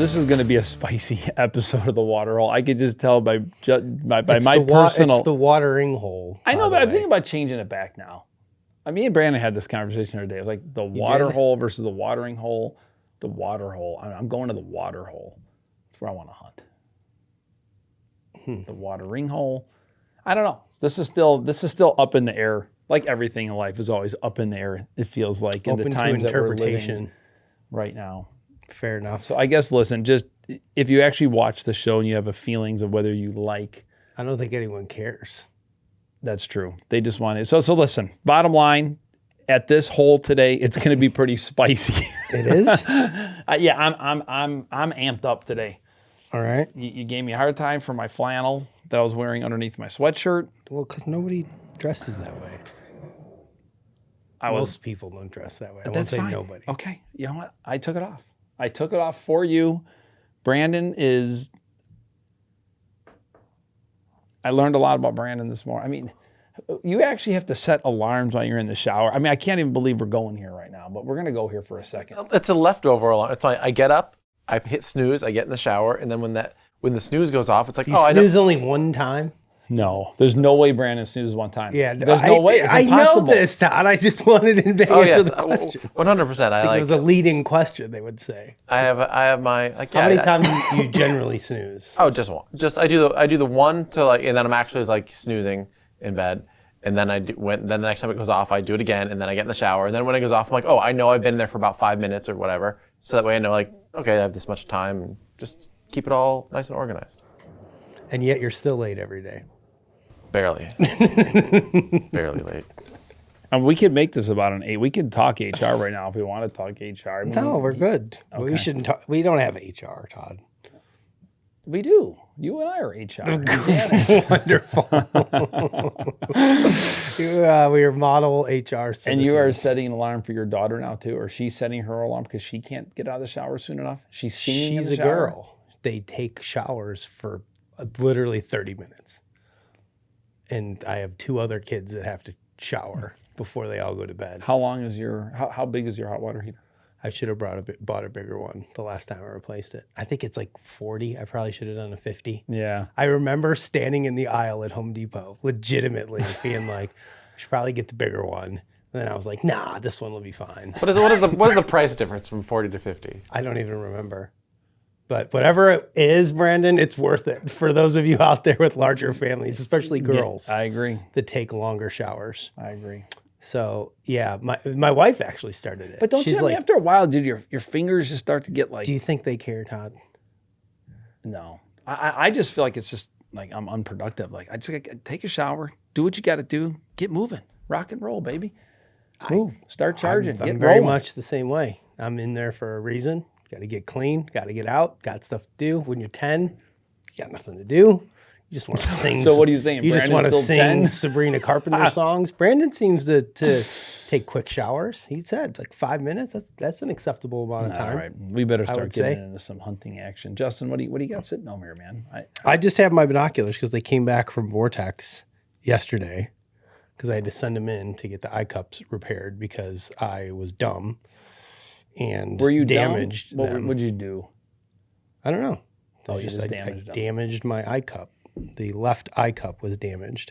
This is going to be a spicy episode of the water hole. I could just tell by my personal. It's the watering hole. I know, but I'm thinking about changing it back now. Me and Brandon had this conversation the other day. It was like the water hole versus the watering hole. The water hole. I'm going to the water hole. That's where I want to hunt. The watering hole. I don't know. This is still up in the air. Like everything in life is always up in the air. It feels like in the times that we're living right now. Fair enough. So I guess, listen, just if you actually watch the show and you have a feelings of whether you like. I don't think anyone cares. That's true. They just want it. So listen, bottom line, at this hole today, it's going to be pretty spicy. It is? Yeah, I'm amped up today. All right. You gave me a hard time for my flannel that I was wearing underneath my sweatshirt. Well, because nobody dresses that way. Most people don't dress that way. I won't say fine. Nobody. Okay. You know what? I took it off. I took it off for you. Brandon is... I learned a lot about Brandon this morning. You actually have to set alarms while you're in the shower. I can't even believe we're going here right now, but we're going to go here for a second. It's a leftover alarm. It's like I get up, I hit snooze, I get in the shower, and then when the snooze goes off, it's like, you snooze only one time? No, there's no way Brandon snoozes one time. Yeah, there's no way. It's impossible. I know this, Todd. I just wanted him to answer the question. 100%. It was a leading question, they would say. I have my how many times you generally snooze? Oh, just one. I do the one to and then I'm actually snoozing in bed, and then then the next time it goes off, I do it again, and then I get in the shower, and then when it goes off, I'm like, oh, I know I've been in there for about 5 minutes or whatever, so that way I know okay, I have this much time, and just keep it all nice and organized. And yet you're still late every day. Barely. Barely late. We could make this about an 8. We could talk HR right now if we want to talk HR. No, we're good. Okay. We shouldn't talk. We don't have HR, Todd. We do. You and I are HR. Wonderful. We are model HR citizens. And you are setting an alarm for your daughter now too, or she's setting her alarm because she can't get out of the shower soon enough? She's singing in the shower? She's a girl. They take showers for literally 30 minutes. And I have 2 other kids that have to shower before they all go to bed. How big is your hot water heater? I should have bought a bigger one the last time I replaced it. I think it's like 40. I probably should have done a 50. Yeah. I remember standing in the aisle at Home Depot, legitimately being like, I should probably get the bigger one. And then I was like, nah, this one will be fine. What is the price difference from 40 to 50? I don't even remember. But whatever it is, Brandon, it's worth it for those of you out there with larger families, especially girls. Yeah, I agree. That take longer showers. I agree. So, yeah, my wife actually started it. But don't you after a while, dude, your fingers just start to get like... Do you think they care, Todd? No. I just feel like it's just like I'm unproductive. Like I just take a shower, do what you got to do, get moving, rock and roll, baby. Move, start charging, I'm very much the same way. I'm in there for a reason. Got to get clean, got to get out, got stuff to do. When you're 10, you got nothing to do. You just want to sing. So what are you saying? You Brandon's just want to sing 10? Sabrina Carpenter songs. Brandon seems to take quick showers. He said like 5 minutes. That's an acceptable amount of time. All right, we better start getting into some hunting action. Justin, what do you got sitting over here, man? I just have my binoculars because they came back from Vortex yesterday because I had to send them in to get the eye cups repaired because I was dumb. And were you damaged dumb? them. What would you do? I don't know. I damaged my eye cup. The left eye cup was damaged.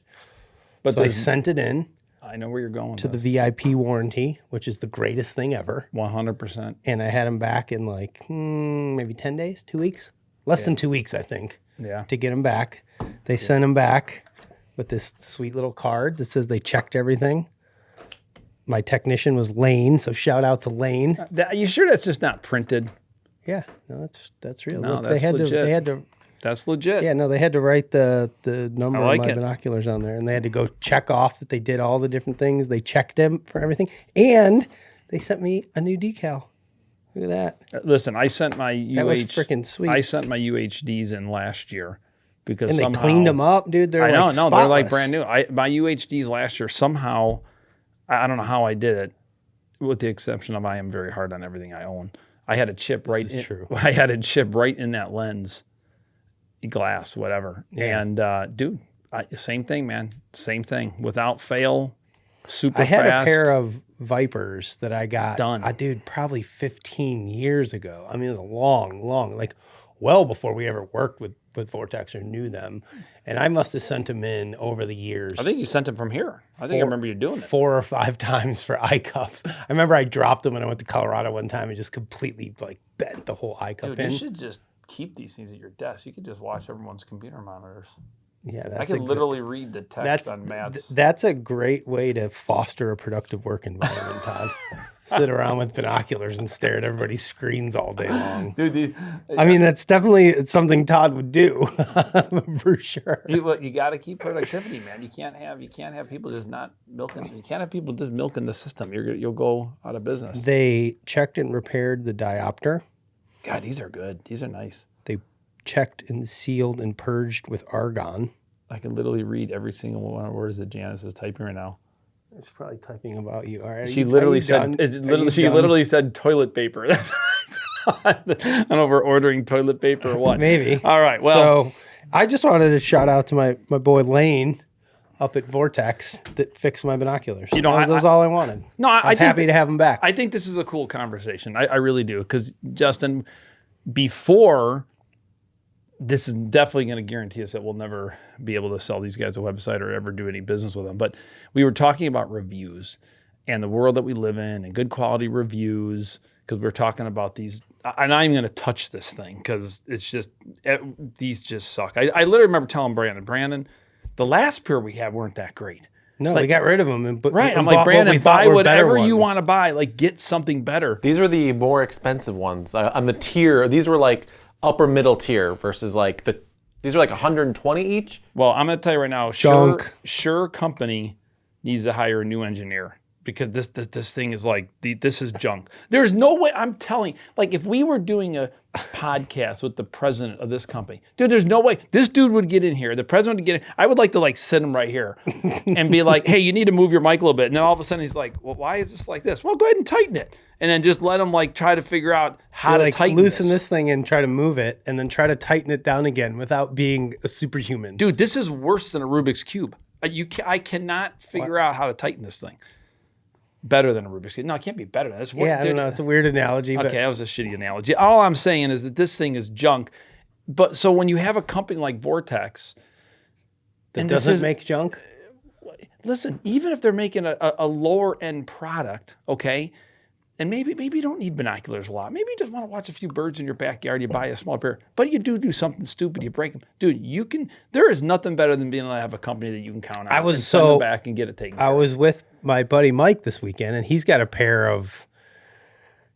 But so I sent it in. I know where you're going. To the VIP warranty, which is the greatest thing ever. 100%. And I had them back in like maybe 10 days, 2 weeks. Less than 2 weeks, I think. Yeah. To get them back. They sent them back with this sweet little card that says they checked everything. My technician was Lane, so shout out to Lane. Are you sure that's just not printed? Yeah, no, that's real. No, Look, that's legit. They had to. That's legit. Yeah, no, they had to write the number like of my binoculars on there, and they had to go check off that they did all the different things. They checked them for everything, and they sent me a new decal. Look at that. Listen, I sent my That was freaking sweet. I sent my UHDs in last year because and they somehow, cleaned them up, dude. They're spotless. They're like brand new. My UHDs last year somehow. I don't know how I did it, with the exception of I am very hard on everything I own. I had a chip I had a chip right in that lens, glass, whatever. Yeah. And dude, same thing, man. Same thing. Without fail, super I had fast. a pair of Vipers that I got, Done. dude, probably 15 years ago. I mean, it was a long, like well before we ever worked with Vortex or knew them. And I must have sent them in over the years. I think you sent them from here. I think I remember you doing it. 4 or 5 times for eye cups. I remember I dropped them when I went to Colorado one time and just completely like bent the whole eye cup Dude, in. you should just keep these things at your desk. You could just watch everyone's computer monitors. Yeah, I can literally read the text on Matt's. That's a great way to foster a productive work environment, Todd. Sit around with binoculars and stare at everybody's screens all day long. Dude, I mean, that's definitely something Todd would do for sure. you got to keep productivity, man. You can't have people just not milking. You can't have people just milking the system. You'll go out of business. They checked and repaired the diopter. God, these are good. These are nice. They checked and sealed and purged with argon. I can literally read every single one of the words that Janice is typing right now. It's probably typing about you. All right. She literally said toilet paper. I don't know if we're ordering toilet paper or what. Maybe. All right. Well, so I just wanted to shout out to my boy Lane up at Vortex that fixed my binoculars. You know, that's all I wanted. No, I was happy to have him back. I think this is a cool conversation. I really do. Because Justin, before, this is definitely going to guarantee us that we'll never be able to sell these guys a website or ever do any business with them. But we were talking about reviews and the world that we live in and good quality reviews, because we're talking about these. And I'm going to touch this thing because it's just, these just suck. I literally remember telling Brandon, the last pair we had weren't that great. No, we got rid of them. I'm like, Brandon, buy whatever you want to buy. Like, get something better. These were the more expensive ones on the tier. These were like upper middle tier versus like these are like 120 each. Well, I'm going to tell you right now, Sure Company needs to hire a new engineer because this thing is like, this is junk. There's no way, I'm telling, like if we were doing a podcast with the president of this company, dude, there's no way this dude would get in here. The president would get in. I would like to like sit him right here and be like, hey, you need to move your mic a little bit. And then all of a sudden he's like, well, why is this like this? Well, go ahead and tighten it. And then just let him like try to figure out how to tighten loosen this thing and try to move it and then try to tighten it down again without being a superhuman. Dude, this is worse than a Rubik's Cube. I cannot figure out how to tighten this thing. Better than a Rubik's Cube. No, it can't be better than this. I don't know. It's a weird analogy. Okay, that was a shitty analogy. All I'm saying is that this thing is junk. But so when you have a company like Vortex that doesn't make junk, listen, even if they're making a lower end product, okay, and maybe you don't need binoculars a lot. Maybe you just want to watch a few birds in your backyard. You buy a small pair, but you do something stupid. You break them, dude. There is nothing better than being able to have a company that you can count on. Send them back and get it taken care of. I was with my buddy Mike this weekend, and he's got a pair of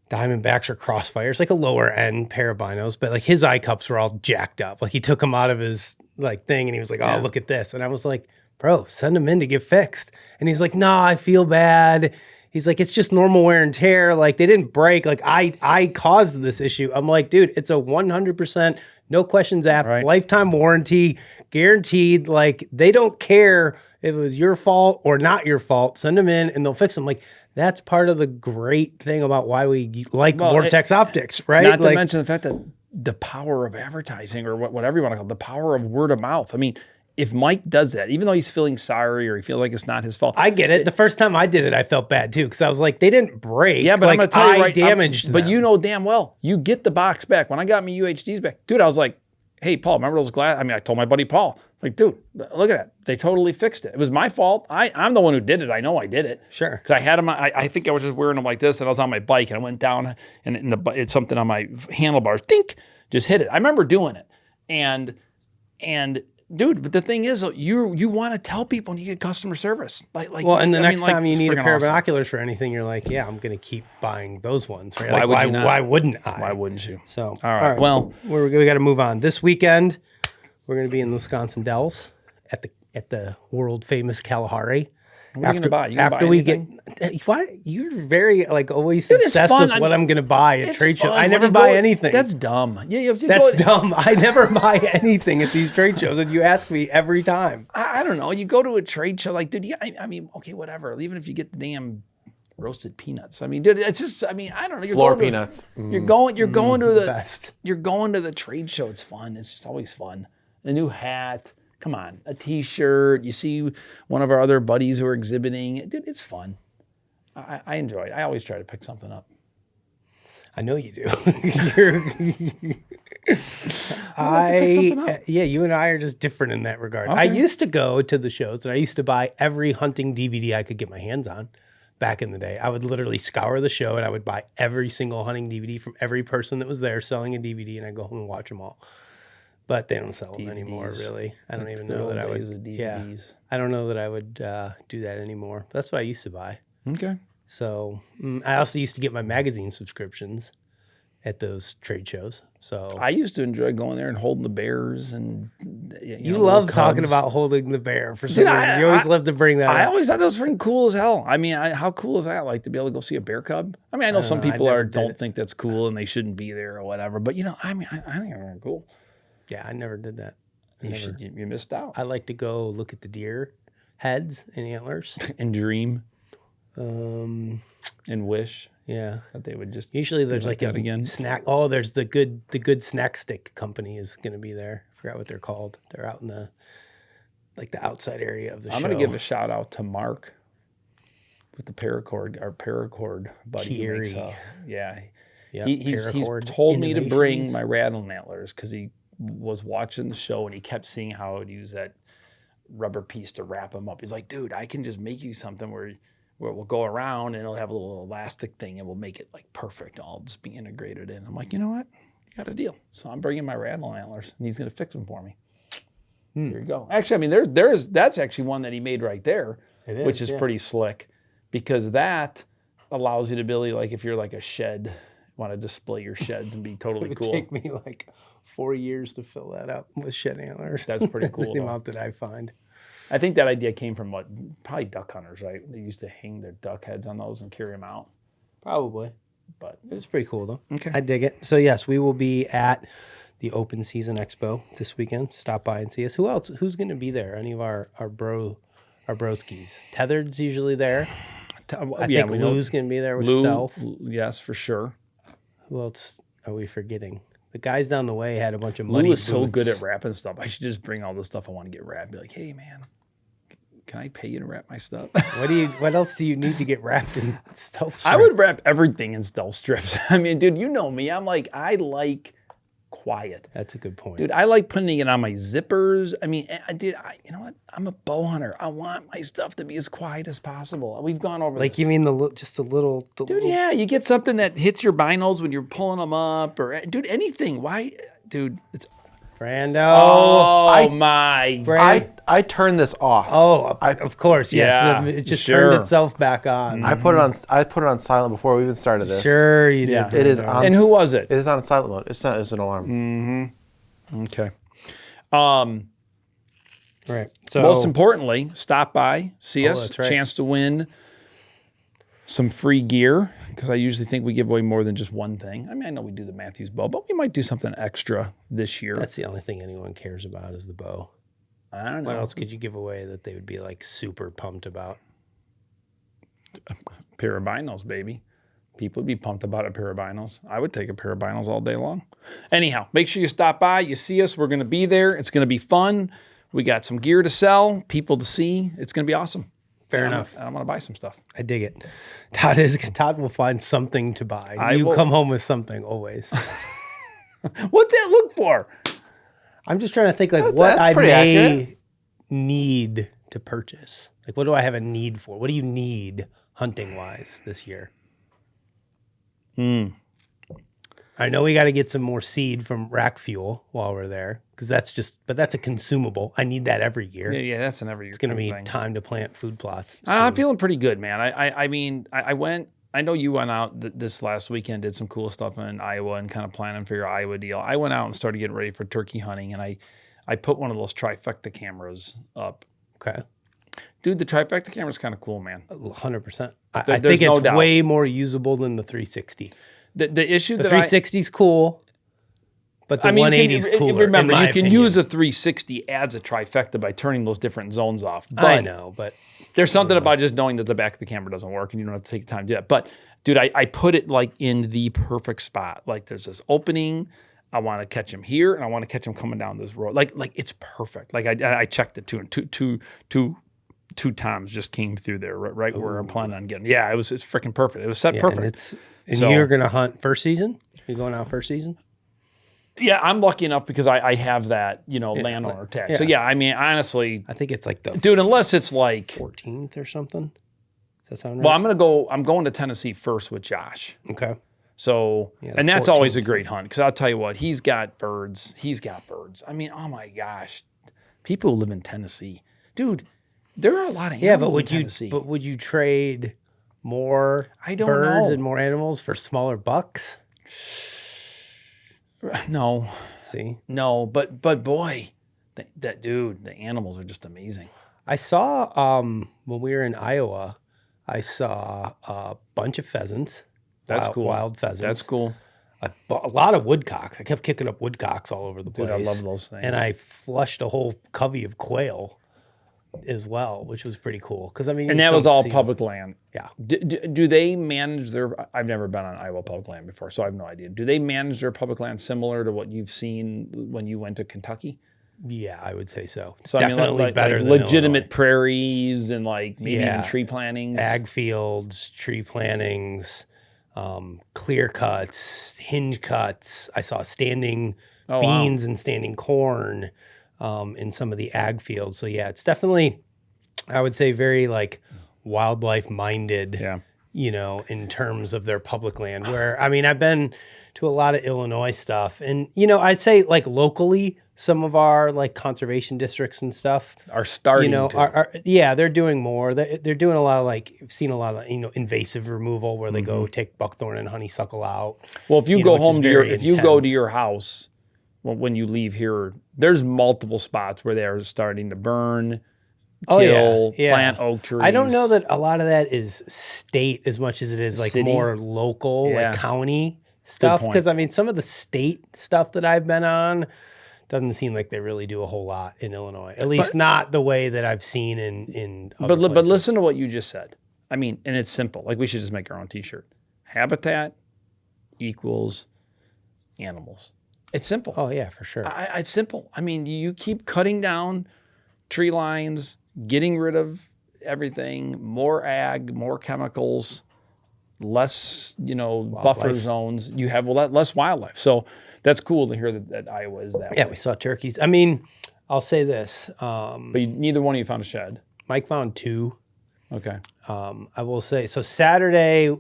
Diamondbacks or Crossfires, like a lower end pair of binos, but like his eye cups were all jacked up. Like he took them out of his like thing, and he was like, "Oh, look at this," and I was like, "Bro, send them in to get fixed." And he's like, "No, I feel bad." He's like, it's just normal wear and tear. Like they didn't break. Like I caused this issue. I'm like, dude, it's a 100%, no questions asked, lifetime warranty, guaranteed. Like they don't care if it was your fault or not your fault. Send them in and they'll fix them. Like that's part of the great thing about why we like Vortex optics, right? Not to mention the fact that the power of advertising or whatever you want to call it, the power of word of mouth. I mean, if Mike does that, even though he's feeling sorry or he feels like it's not his fault. I get it. The first time I did it, I felt bad too because I was like, they didn't break. Yeah, but I'm going to tell you right, damaged them. But you know damn well, you get the box back. When I got my UHDs back, dude, I was like, hey, Paul, remember those glass? I mean, I told my buddy Paul, like, dude, look at that. They totally fixed it. It was my fault. I'm the one who did it. I know I did it. Sure. Because I had them. I think I was just wearing them like this, and I was on my bike, and I went down, and it's something on my handlebars, dink, just hit it. I remember doing it, and dude, but the thing is, you want to tell people and you get customer service. Well, and the next time you need a pair of binoculars for anything, you're like, yeah, I'm going to keep buying those ones. Right? Why would you not? Why wouldn't I? Why wouldn't you? So, all right. Well, we got to move on. This weekend, we're going to be in Wisconsin Dells at the world famous Kalahari. What are you going to buy? After we get, what? You're very like always obsessed with what I'm going to buy at trade shows. I never buy anything. That's dumb. Yeah, you have to That's dumb. I never buy anything at these trade shows, and you ask me every time. I don't know. You go to a trade show, like, dude. I mean, okay, whatever. Even if you get the damn roasted peanuts. I mean, dude, it's just. I mean, I don't know. Floor peanuts. You're going to the best. You're going to the trade show. It's fun. It's just always fun. A new hat. Come on, a T-shirt. You see one of our other buddies who are exhibiting. Dude, it's fun. I enjoy it. I always try to pick something up. I know you do. Yeah, you and I are just different in that regard. Okay. I used to go to the shows and I used to buy every hunting DVD I could get my hands on back in the day. I would literally scour the show and I would buy every single hunting DVD from every person that was there selling a DVD, and I'd go home and watch them all. But they don't sell them anymore, really. I don't even know that I would. Yeah, I don't know that I would do that anymore. That's what I used to buy. Okay. So I also used to get my magazine subscriptions at those trade shows. So I used to enjoy going there and holding the bears. And you love talking about holding the bear for some reason. You always love to bring that up. I always thought that was freaking cool as hell. I mean, how cool is that? Like to be able to go see a bear cub. I mean, I know some people don't think that's cool and they shouldn't be there or whatever. But I mean, I think they're cool. Yeah, I never did that. You missed out. I like to go look at the deer heads and antlers and dream, and wish. Yeah, that they would just. Usually, there's like a snack. Oh, there's the good snack stick company is going to be there. I forgot what they're called. They're out in the outside area of the show. I'm going to give a shout out to Mark with the paracord, our paracord buddy. Yeah. Yep, he's told me to bring my rattle antlers because he was watching the show and he kept seeing how I would use that rubber piece to wrap them up. He's like, dude, I can just make you something where it will go around and it'll have a little elastic thing and we'll make it like perfect. I'll just be integrated in. I'm like, you know what? You got a deal. So I'm bringing my rattle antlers and he's going to fix them for me. Here you go. Actually, I mean, that's actually one that he made right there, which is pretty slick because that allows you to ability, like if you're like a shed, want to display your sheds and be totally cool. It would take me like 4 years to fill that up with shed antlers. That's pretty cool. The amount that I find. I think that idea came from probably duck hunters, right? They used to hang their duck heads on those and carry them out. Probably. But it's pretty cool though. Okay. I dig it. So yes, we will be at the Open Season Expo this weekend. Stop by and see us. Who else? Who's going to be there? Any of our broskies? Tethered's usually there. I think Lou's going to be there with Stealth. Yes, for sure. Who else are we forgetting? The guys down the way had a bunch of muddy Lou is boots. so good at wrapping stuff. I should just bring all the stuff I want to get wrapped. Be like, hey man, can I pay you to wrap my stuff? What else do you need to get wrapped in stealth strips? I would wrap everything in stealth strips. I mean, dude, you know me. I'm like, I like quiet. That's a good point. Dude, I like putting it on my zippers. I mean, you know what? I'm a bow hunter. I want my stuff to be as quiet as possible. We've gone over like this. You mean just a little... Dude, yeah. You get something that hits your binos when you're pulling them up or... Dude, anything. Why? Dude, it's... Brando. Oh, my. I turned this off. Oh, of course, yes. Yeah, it just turned itself back on. I put it on silent before we even started this. Sure you did. Yeah. It is on. And who was it? It is on silent mode. It's an alarm. Mm-hmm. Okay. Right. So most importantly, stop by, see us, that's right. Chance to win some free gear, because I usually think we give away more than just one thing. I mean, I know we do the Matthews bow, but we might do something extra this year. That's the only thing anyone cares about is the bow. I don't know. What else could you give away that they would be like super pumped about? A pair of binos, baby. People would be pumped about a pair of binos. I would take a pair of binos all day long. Anyhow, make sure you stop by. You see us. We're going to be there. It's going to be fun. We got some gear to sell, people to see. It's going to be awesome. Fair enough. I'm going to buy some stuff. I dig it. Todd will find something to buy. You come home with something always. What's that look for? I'm just trying to think like what I may need to purchase. Like what do I have a need for? What do you need hunting wise this year? I know we got to get some more seed from Rack Fuel while we're there because that's a consumable. I need that every year. Yeah, that's an every year. It's going to be time to plant food plots. I'm feeling pretty good, man. I mean, I went. I know you went out this last weekend, did some cool stuff in Iowa and kind of planning for your Iowa deal. I went out and started getting ready for turkey hunting, and I put one of those trifecta cameras up. Okay. Dude, the trifecta camera is kind of cool, man. 100%. I think it's way more usable than the 360. The issue the 360 is cool, but the 180 is cooler. Remember, you can use a 360 as a trifecta by turning those different zones off. But I know, but there's something about just knowing that the back of the camera doesn't work and you don't have to take the time to do that. But dude, I put it like in the perfect spot. Like there's this opening I want to catch him here, and I want to catch him coming down this road. Like it's perfect. Like I checked it too, and two toms just came through there right where I'm planning on getting. Yeah, it's freaking perfect. It was set perfect. And you're gonna hunt first season? You going out first season? Yeah, I'm lucky enough because I have that landowner tag. Yeah. So yeah, I mean honestly, I think it's like unless it's like 14th or something. Does that sound right? Well, I'm going to Tennessee first with Josh. Okay. So, and that's 14th. Always a great hunt because I'll tell you what, he's got birds. I mean, oh my gosh, people who live in Tennessee, dude, there are a lot of animals in Tennessee. But would you trade more birds and more animals for smaller bucks? No. See? No, but boy, the animals are just amazing. I saw when we were in Iowa, I saw a bunch of pheasants. That's cool. Wild pheasants. That's cool. A lot of woodcocks. I kept kicking up woodcocks all over the place. Dude, I love those things. And I flushed a whole covey of quail as well, which was pretty cool. Because I mean, and that was all public land. Yeah. Do they manage their? I've never been on Iowa public land before, so I have no idea. Do they manage their public land similar to what you've seen when you went to Kentucky? Yeah, I would say so. So definitely better than legitimate Illinois. Prairies and like maybe even tree plantings, ag fields, tree plantings, clear cuts, hinge cuts. I saw standing beans and standing corn in some of the ag fields. So yeah, it's definitely, I would say, very like wildlife minded. Yeah. You know, in terms of their public land. Where I mean, I've been to a lot of Illinois stuff, and I'd say like locally, some of our like conservation districts and stuff are starting. They're doing more. They're doing a lot of like, I've seen a lot of invasive removal where they go take buckthorn and honeysuckle out. Well, if you go home to you go to your house, when you leave here, there's multiple spots where they are starting to burn. Plant oak trees. I don't know that a lot of that is state as much as it is like city? More local, like county stuff. Because I mean, some of the state stuff that I've been on doesn't seem like they really do a whole lot in Illinois. At least not the way that I've seen in other places. But listen to what you just said. I mean, and it's simple. Like we should just make our own T-shirt. Habitat equals animals. It's simple. Oh yeah, for sure. It's simple. I mean, you keep cutting down tree lines, getting rid of everything, more ag, more chemicals, less, buffer zones. You have less wildlife. So that's cool to hear that Iowa is that way. Yeah, we saw turkeys. I mean, I'll say this. But neither one of you found a shed. Mike found 2. Okay. I will say, so Saturday,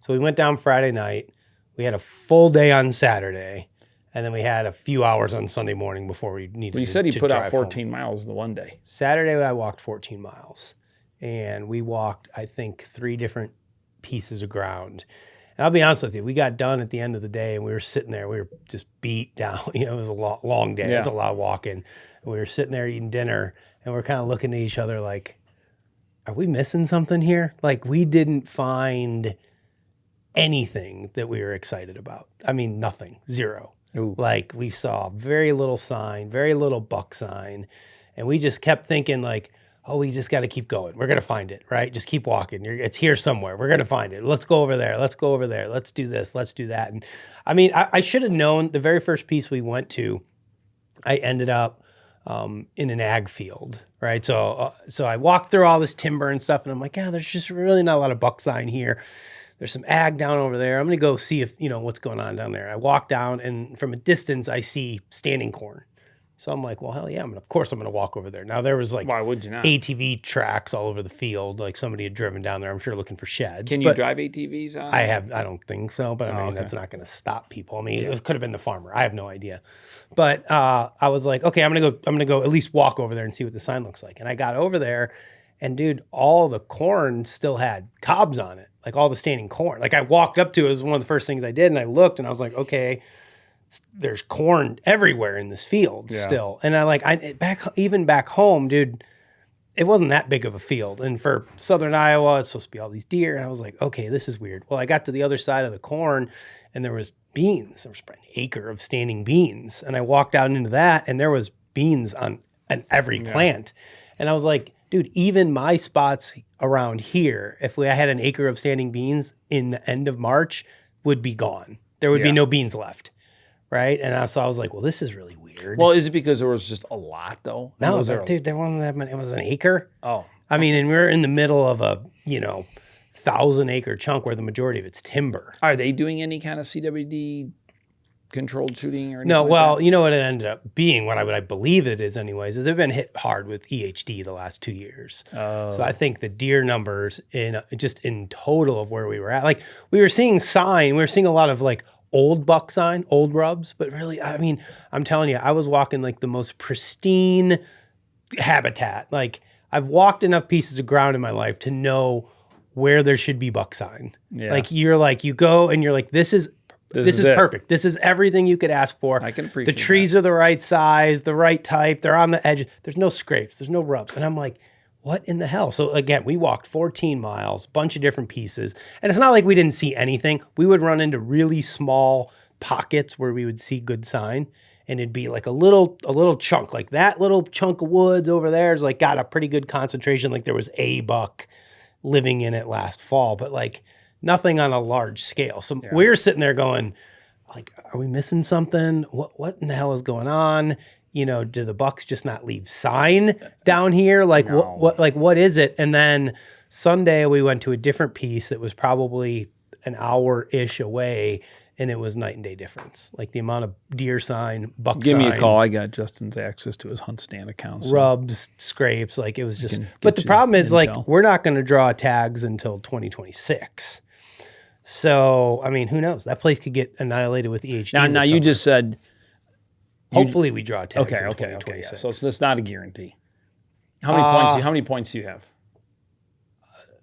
so we went down Friday night. We had a full day on Saturday. And then we had a few hours on Sunday morning before we needed to You said he put out 14 miles the one day. Saturday, I walked 14 miles. And we walked, I think, 3 different pieces of ground. And I'll be honest with you, we got done at the end of the day and we were sitting there. We were just beat down. It was a long day. Yeah. It was a lot of walking. And we were sitting there eating dinner and we're kind of looking at each other like, are we missing something here? Like we didn't find anything that we were excited about. I mean, nothing. Zero. Ooh. Like we saw very little sign, very little buck sign. And we just kept thinking like, oh, we just got to keep going. We're going to find it, right? Just keep walking. It's here somewhere. We're going to find it. Let's go over there. Let's go over there. Let's do this. Let's do that. And I mean, I should have known the very first piece we went to, I ended up in an ag field, right? So I walked through all this timber and stuff and I'm like, yeah, there's just really not a lot of buck sign here. There's some ag down over there. I'm going to go see if, what's going on down there. I walk down and from a distance, I see standing corn. So I'm like, well, hell yeah. Of course I'm going to walk over there. Now there was like why would you not? ATV tracks all over the field. Like somebody had driven down there, I'm sure looking for sheds. Can you drive ATVs on? I don't think so, but I mean, that's not going to stop people. I mean, it could have been the farmer. I have no idea. But I was like, okay, I'm going to go at least walk over there and see what the sign looks like. And I got over there and dude, all the corn still had cobs on it. Like all the standing corn. Like I walked up to it, was one of the first things I did. And I looked and I was like, okay, there's corn everywhere in this field still. And even back home, dude, it wasn't that big of a field. And for Southern Iowa, it's supposed to be all these deer. And I was like, okay, this is weird. Well, I got to the other side of the corn and there was beans. There was an acre of standing beans. And I walked out into that and there was beans on every plant. And I was like, dude, even my spots around here, if I had an acre of standing beans in the end of March, would be gone. There would be no beans left. right? And so I was like, well, this is really weird. Well, is it because there was just a lot though? No, dude, there wasn't that many. It was an acre. Oh, I mean, and we're in the middle of a 1,000-acre chunk where the majority of it's timber. are they doing any kind of CWD controlled shooting or anything? No, like well, that? you know what it ended up being, what I believe it is anyways, is they've been hit hard with EHD the last 2 years. Oh. So I think the deer numbers in total of where we were at, like we were seeing a lot of like old buck sign, old rubs, but really, I mean, I'm telling you, I was walking like the most pristine habitat. Like I've walked enough pieces of ground in my life to know where there should be buck sign. Yeah. Like you go and you're like, this is it. perfect. This is everything you could ask for. I can appreciate the trees are the right size, the right type. They're on the edge. There's no scrapes. There's no rubs. And I'm like, what in the hell? So again, we walked 14 miles, bunch of different pieces. And it's not like we didn't see anything. We would run into really small pockets where we would see good sign. And it'd be like a little chunk, like that little chunk of woods over there is like got a pretty good concentration. Like there was a buck living in it last fall, but like nothing on a large scale. So we're sitting there going, like, are we missing something? What in the hell is going on? Do the bucks just not leave sign down here? Like No. what is it? And then Sunday we went to a different piece that was probably an hour-ish away, and it was night and day difference. Like the amount of deer sign, buck Give sign. me a call. I got Justin's access to his hunt stand account. So Rubs, scrapes, like it was just. can But get the you problem is, like, intel. we're not going to draw tags until 2026. So I mean, who knows? That place could get annihilated with EHD. now this you summer. just said Hopefully we draw tags. okay, in okay. 2026. Yeah. So it's not a guarantee. How many points? How many points do you have?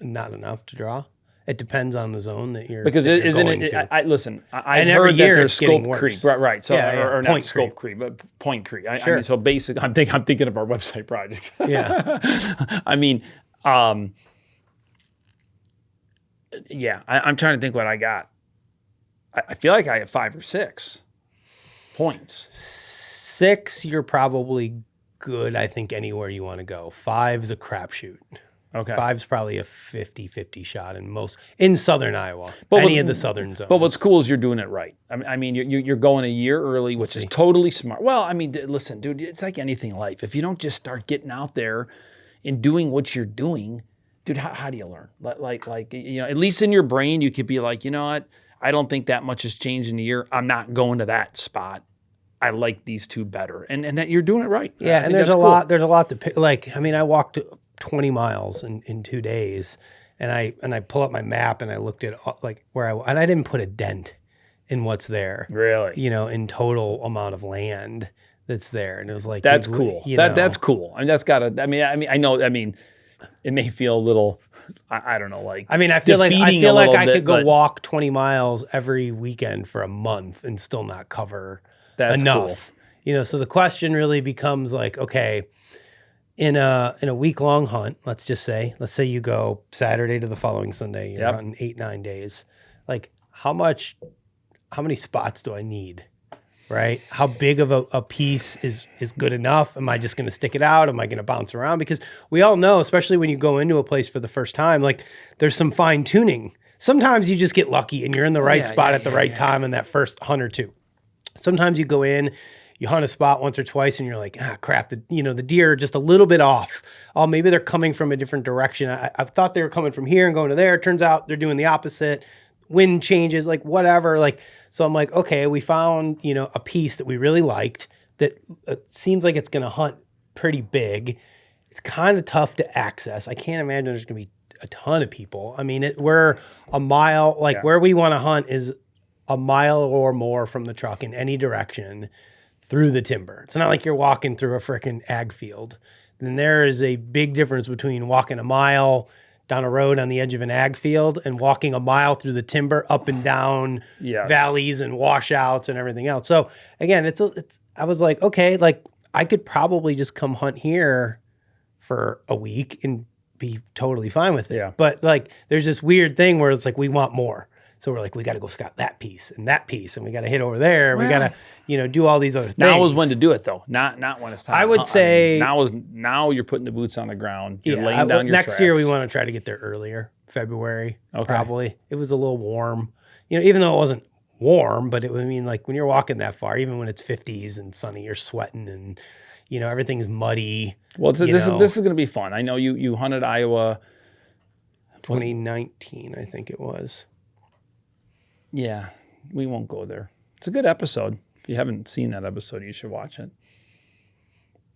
Not enough to draw. It depends on the zone that you're. Because that you're isn't going it? to. Listen. I've And every heard that year there's it's getting scope worse. creep. Right. So Yeah, or not point scope creep. creep, but point creep. I Sure. mean, so basically, I'm thinking of our website project. Yeah. I mean, yeah. I'm trying to think what I got. I feel like I have 5 or 6 points. 6, you're probably good. I think anywhere you want to go. 5's a crapshoot. Okay. 5's probably a 50-50 shot in southern Iowa. But Any of the southern zones. But what's cool is you're doing it right. I mean, you're going a year early, which is totally smart. Well, I mean, listen, dude, it's like anything in life. If you don't just start getting out there and doing what you're doing, dude, how do you learn? Like at least in your brain, you could be like, you know what? I don't think that much has changed in a year. I'm not going to that spot. I like these two better, and that you're doing it right. Yeah, and there's a lot. There's a lot to pick. Like, I mean, I walked 20 miles in 2 days, and I pull up my map and I looked at like and I didn't put a dent in what's there. Really, in total amount of land that's there, and it was like that's cool. That's cool. I mean, that's gotta. I mean, I know. I mean, it may feel a little. I don't know. Like, I mean, I feel like I bit, could go but walk 20 miles every weekend for a month and still not cover That's enough. cool. So the question really becomes like, okay, in a week long hunt, let's say you go Saturday to the following Sunday, you're hunting 8-9 days. Like, how many spots do I need? Right? How big of a piece is good enough? Am I just going to stick it out? Am I going to bounce around? Because we all know, especially when you go into a place for the first time, like there's some fine tuning. Sometimes you just get lucky and you're in the right spot at the right time in that first hunt or two. Sometimes you go in, you hunt a spot once or twice and you're like, crap, the deer are just a little bit off. Oh, maybe they're coming from a different direction. I thought they were coming from here and going to there. It turns out they're doing the opposite. Wind changes, like whatever. Like, so I'm like, okay, we found, a piece that we really liked that seems like it's going to hunt pretty big. It's kind of tough to access. I can't imagine there's going to be a ton of people. I mean, we're a mile, where we want to hunt is a mile or more from the truck in any direction through the timber. It's not like you're walking through a freaking ag field. Then there is a big difference between walking a mile down a road on the edge of an ag field and walking a mile through the timber up and down valleys and washouts and everything else. So again, I was like, okay, like I could probably just come hunt here for a week and be totally fine with it. Yeah. But like, there's this weird thing where it's like, we want more. So we're like, we got to go scout that piece, and we got to hit over there. We got to, do all these other things. Now is when to do it, though. Not when it's time. I would say now you're putting the boots on the ground. You're laying down your next tracks. year we want to try to get there earlier, February. Probably. It was a little warm, even though it wasn't warm, but like when you're walking that far, even when it's 50s and sunny, you're sweating and, everything's muddy. Well, this is going to be fun. I know you hunted Iowa. 2019, I think it was. Yeah, we won't go there. It's a good episode. If you haven't seen that episode, you should watch it.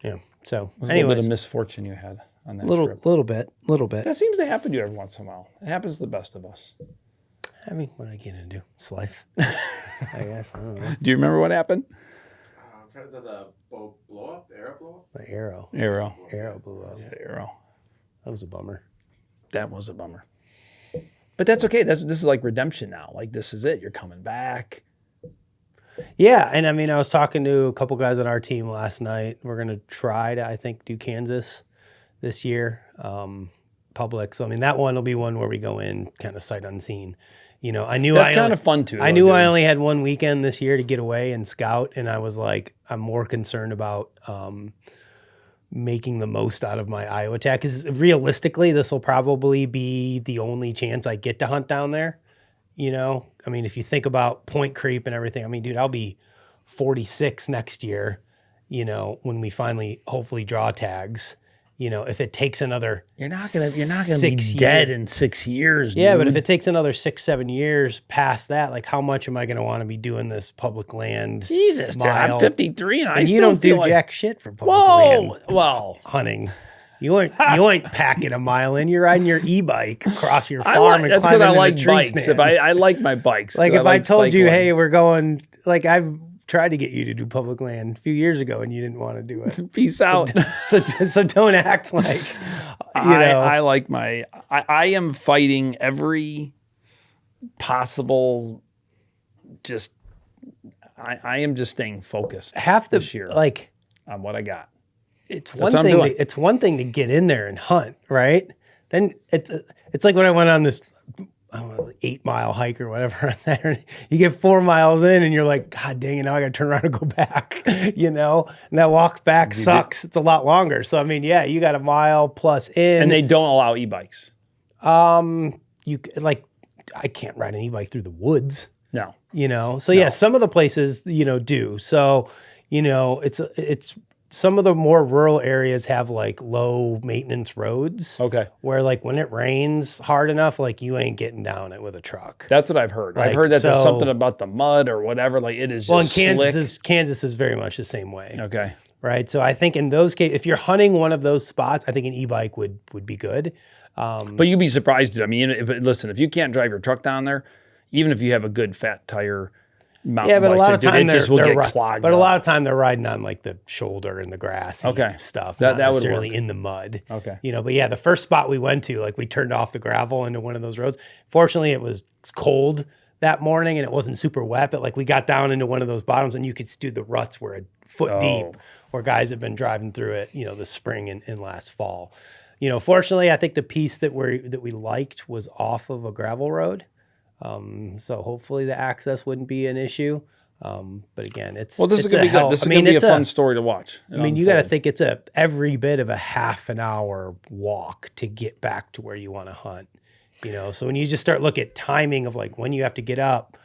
Yeah. So, it was a little bit of misfortune you had on that trip. Little bit. That seems to happen to you every once in a while. It happens to the best of us. I mean, what are I going to do? It's life. I guess. I don't know. Do you remember what happened? I'm trying to do the boat blow up, the arrow blow up. The arrow. Arrow blew up. The arrow. That was a bummer. That was a bummer. But that's okay. This is like redemption now. Like, this is it. You're coming back. Yeah, and I mean, I was talking to a couple guys on our team last night. We're going to try to, I think, do Kansas this year, public. So, I mean, that one will be one where we go in kind of sight unseen. I knew that's kind of fun too. I knew I only had one weekend this year to get away and scout, and I was like, I'm more concerned about making the most out of my Iowa tag, because realistically, this will probably be the only chance I get to hunt down there. I mean, if you think about point creep and everything, I mean, dude, I'll be 46 next year, when we finally hopefully draw tags. If it takes another you're not gonna be dead in 6 years. Yeah, dude. but if it takes another 6-7 years past that, like, how much am I going to want to be doing this public land? Jesus, dude, I'm 53 and I still you don't do like... jack shit for public land. Well, hunting. You ain't packing a mile in. You're riding your e-bike across your farm and that's climbing because I into like the tree bikes. stand. I like my bikes. Like, if I told cycling. you, hey, we're going, like, I've tried to get you to do public land a few years ago and you didn't want to do it. Peace out. So don't act like, I like my, I am fighting every possible, just, I am just staying focused this year, like, on what I got. It's one thing to get in there and hunt, right? Then it's like when I went on this 8-mile hike or whatever on Saturday. You get 4 miles in and you're like, God dang it, now I got to turn around and go back, And that walk back sucks. It's a lot longer. So, I mean, yeah, you got a mile plus in. And they don't allow e-bikes. I can't ride an e-bike through the woods. No. So yeah, some of the places, do. So, it's some of the more rural areas have like low maintenance roads. Okay. Where like when it rains hard enough, like you ain't getting down it with a truck. That's what I've heard. I've heard that there's something about the mud or whatever. Like, it is just Kansas is very much the same way. Okay. Right. So I think in those cases, if you're hunting one of those spots, I think an e-bike would be good. But you'd be surprised, dude. I mean, if you can't drive your truck down there, even if you have a good fat tire, but a lot of time clogged. But a lot of time they're riding on like the shoulder and the grass stuff, not necessarily in the mud. Okay. But yeah, the first spot we went to, like, we turned off the gravel into one of those roads. Fortunately, it was cold that morning and it wasn't super wet, but like we got down into one of those bottoms and you could see the ruts were a foot deep, where guys have been driving through it, this spring and last fall. Fortunately, I think the piece that we liked was off of a gravel road. So hopefully the access wouldn't be an issue. But again, this is going to be good. This is going to be a fun story to watch. You got to think it's every bit of a half an hour walk to get back to where you want to hunt, So when you just start looking at timing of like when you have to get up,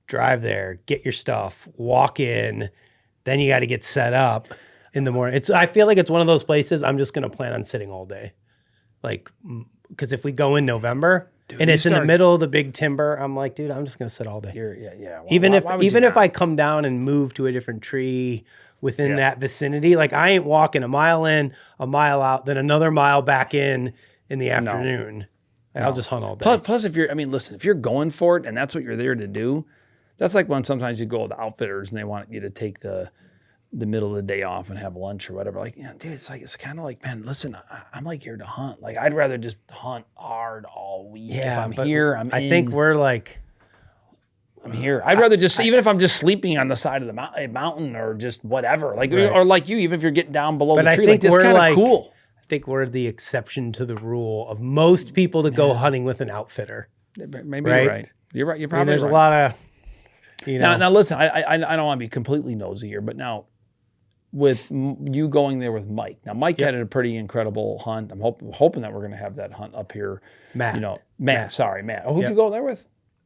drive there, get your stuff, walk in, then you got to get set up in the morning. I feel like it's one of those places I'm just going to plan on sitting all day. Like, because if we go in November, dude, and it's in the middle of the big timber, I'm like, dude, I'm just gonna sit all day. Yeah. Even if I come down and move to a different tree within that vicinity, like, I ain't walking a mile in, a mile out, then another mile back in the afternoon. No. I'll just hunt all day. Plus, if you're going for it and that's what you're there to do, that's like when sometimes you go with outfitters and they want you to take the middle of the day off and have lunch or whatever. Like, dude, it's kind of like, man, listen, I'm like here to hunt. Like, I'd rather just hunt hard all week. Yeah, if I'm here, I think we're like, I'm here. I'd rather just, even if I'm just sleeping on the side of the mountain or just whatever, like, or like you, even if you're getting down below the tree, like, it's kind of cool. I think we're the exception to the rule of most people to go hunting with an outfitter. Maybe you're right. You're right. You're probably there's a lot of, Now listen, I don't want to be completely nosy here, but now, with you going there with Mike. Now, Mike had a pretty incredible hunt. I'm hoping that we're going to have that hunt up here. Matt. Matt. Oh, who'd you go there with?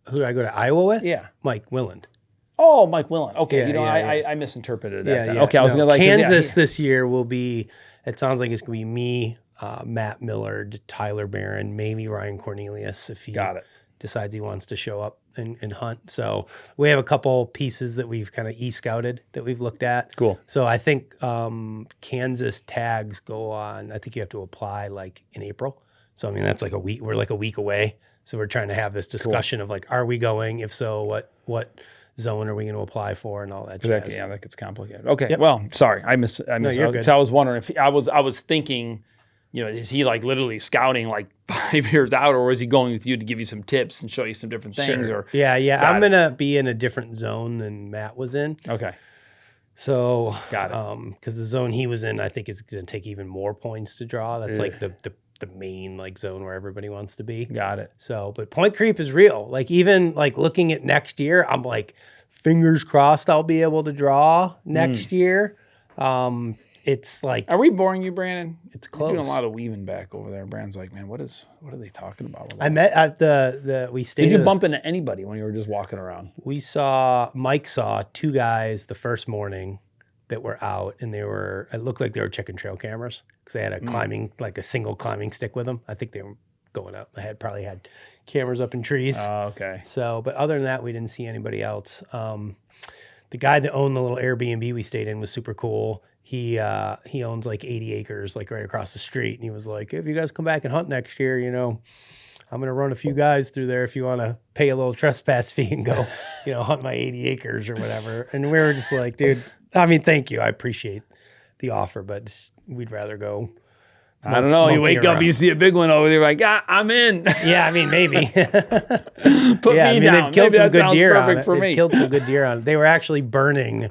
Who did I go to Iowa with? Yeah. Mike Willand. Oh, Mike Willen. Okay, Yeah, you know, yeah, I misinterpreted that. then. Yeah. Okay, I was No, gonna like 'cause, Kansas this year will be. It sounds like it's gonna be me, Matt Millard, Tyler Barron, maybe Ryan Cornelius if he Got it. decides he wants to show up and hunt. So we have a couple pieces that we've kind of e-scouted that we've looked at. Cool. So I think Kansas tags go on. I think you have to apply like in April. So I mean that's like a week. We're like a week away. So we're trying to have this discussion of like, are we going? If so, what zone are we going to apply for and all that jazz. Exactly. Yeah, that gets complicated. Okay. Well, sorry, I missed. you're good. So I was wondering if I was thinking, you know, is he like literally scouting like 5 years out, or is he going with you to give you some tips and show you some different things? Sure. Or Yeah. Got I'm it. gonna be in a different zone than Matt was in. Okay. So Got it. because the zone he was in, I think it's gonna take even more points to draw. That's like the main like zone where everybody wants to be. Got it. So, but point creep is real. Like even like looking at next year, I'm like, fingers crossed I'll be able to draw next year. It's like, Are we boring you, Brandon? It's You're doing close. a lot of weaving back over there. Brandon's like, man, what are they talking about? I met at we stayed. Did you at- bump into anybody when you were just walking around? Mike saw two guys the first morning that were out, and it looked like they were checking trail cameras because they had a climbing, like a single climbing stick with them. I think they were going up. They probably had cameras up in trees. Oh, okay. So, but other than that, we didn't see anybody else. The guy that owned the little Airbnb we stayed in was super cool. He owns like 80 acres, like right across the street. And he was like, if you guys come back and hunt next year, you know, I'm going to run a few guys through there if you want to pay a little trespass fee and go, you know, hunt my 80 acres or whatever. And we were just like, dude, I mean, thank you. I appreciate the offer, but we'd rather go. I don't know. You monkey wake up, around. you see a big one over there, like, I'm in. Yeah, I mean, maybe. Put Yeah, me I mean, down. they've killed Maybe some that good sounds deer on perfect it. for They've me. killed some good deer on it. They were actually burning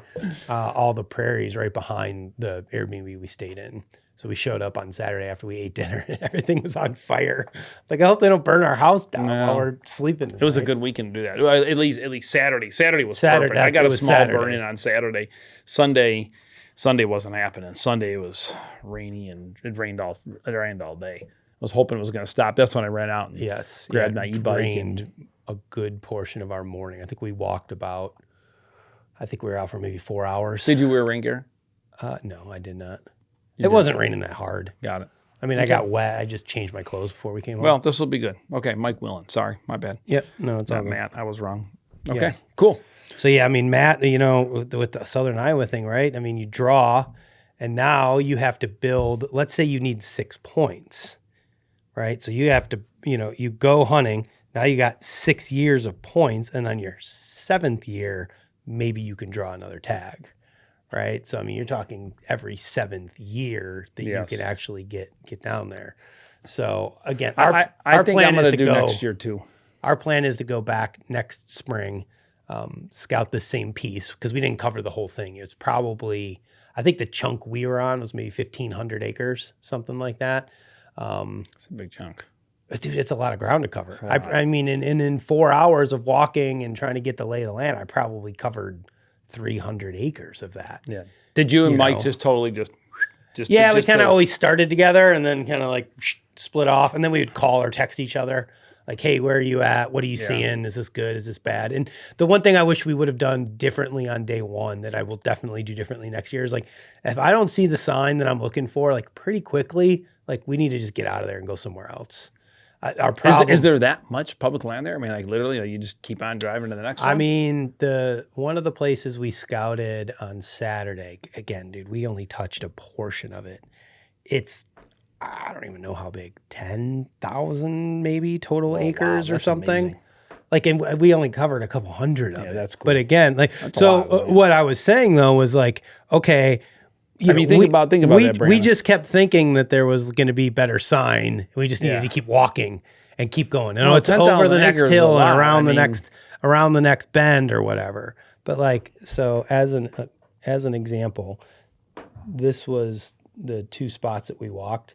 all the prairies right behind the Airbnb we stayed in. So we showed up on Saturday after we ate dinner and everything was on fire. Like, I hope they don't burn our house down while we're sleeping. It was a good weekend to do that. Well, at least Saturday. Saturday was Saturday, perfect. I got it a was small Saturday. burn in on Saturday. Sunday wasn't happening. Sunday was rainy and it rained all day. I was hoping it was going to stop. That's when I ran out and grabbed my e-bike. Drained a good portion of our morning. I think we walked we were out for maybe 4 hours. Did you wear rain gear? No, I did not. It wasn't raining that hard. Got it. I mean, I got wet. I just changed my clothes before we came home. Well, this will be good. Okay, Mike Willen. Sorry, my bad. Yep. No, it's all Not good. Matt. I was wrong. Okay, Yeah. cool. So yeah, I mean, Matt, you know, with the Southern Iowa thing, right? I mean, you draw, and now you have to build. Let's say you need 6 points, right? So you have to, you know, you go hunting. Now you got 6 years of points, and on your 7th year, maybe you can draw another tag, right? So I mean, you're talking every 7th year that you can actually get down there. So again, I our think plan I'm going is to to do go next year too. Our plan is to go back next spring, scout the same piece because we didn't cover the whole thing. It's probably, I think the chunk we were on was maybe 1,500 acres, something like that. It's a big chunk. Dude, it's a lot of ground to cover. I mean, in 4 hours of walking and trying to get the lay of the land, I probably covered 300 acres of that. Yeah. Did you and Mike know. just totally just Yeah, we just kind of to- always started together and then kind of like split off. And then we would call or text each other like, hey, where are you at? What are you seeing? Is this good? Is this bad? And the one thing I wish we would have done differently on day one that I will definitely do differently next year is like, if I don't see the sign that I'm looking for, like pretty quickly, like we need to just get out of there and go somewhere else. Our problem Is there that much public land there? I mean, like literally, you just keep on driving to the next one? I mean, one of the places we scouted on Saturday, again, dude, we only touched a portion of it. It's, I don't even know how big, 10,000 maybe total acres or that's something. amazing. Like, and we only covered a couple hundred of it. that's cool. But again, like, a so lot of land. what I was saying though was like, okay, I mean, think about that, we Brandon. just kept thinking that there was going to be better sign. We just needed Yeah. to keep walking and keep going. And Well, it's over 10,000 the next acres is a hill lot. and around I the mean- around the next bend or whatever. But like, so as an example, this was the 2 spots that we walked.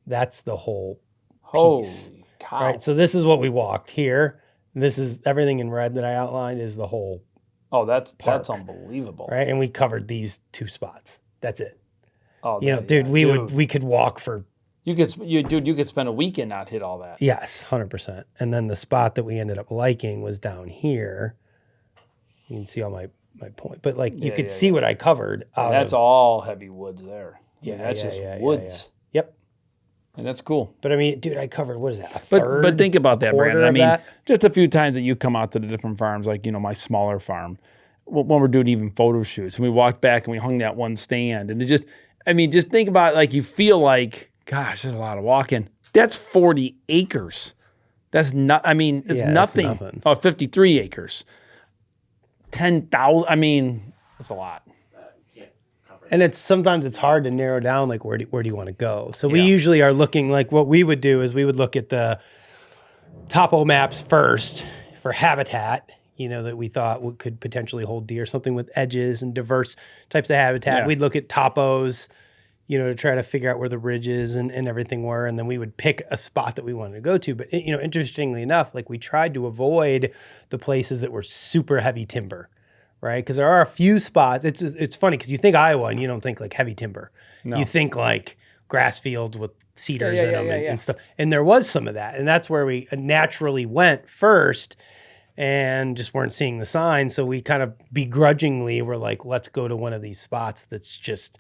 That's the whole piece. Holy cow. Right. So this is what we walked here. This is everything in red that I outlined is the whole, Oh, that's Park. unbelievable. right? And we covered these 2 spots. That's it. Oh, You know, that- dude, yeah, we could walk for, You could spend a week and not hit all that. yes, 100%. And then the spot that we ended up liking was down here. You can see all my my point. But like you could see what I covered. That's all heavy woods there. That's just woods. Yep. And that's cool. But I mean, dude, I covered, what is that? But think about that, Brandon. I mean, that? just a few times that you come out to the different farms, like, my smaller farm, when we're doing even photo shoots, and we walked back and we hung that one stand, and just think about it, like, you feel like, gosh, there's a lot of walking. That's 40 acres. That's not, it's nothing. 53 acres. 10,000, that's a lot. And sometimes it's hard to narrow down, like, where do you want to go? So we usually are looking, like, what we would do is we would look at the topo maps first for habitat, that we thought could potentially hold deer, something with edges and diverse types of habitat. Yeah. We'd look at topos, to try to figure out where the ridges and everything were. And then we would pick a spot that we wanted to go to. But, interestingly enough, like, we tried to avoid the places that were super heavy timber. Right, because there are a few spots. It's funny because you think Iowa and you don't think like heavy timber. No. You think like grass fields with cedars in them and stuff. And there was some of that, and that's where we naturally went first, and just weren't seeing the signs. So we kind of begrudgingly were like, let's go to one of these spots that's just